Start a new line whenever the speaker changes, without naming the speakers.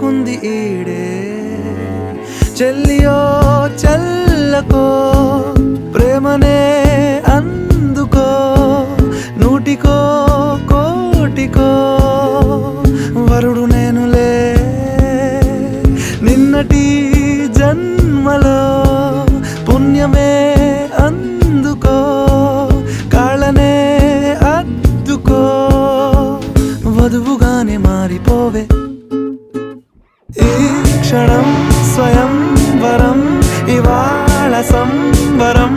కుంది ఈడే చెల్లియో చల్లకో ప్రేమనే అందుకో నూటికో కోటికో వరుడు నేనులే నిన్నటి జన్మలో పుణ్యమే అందుకో కాళ్ళనే అద్దుకో వధువుగానే మారిపోవే ఈ క్షణం స్వయం వరం ఇవాళ సంవరం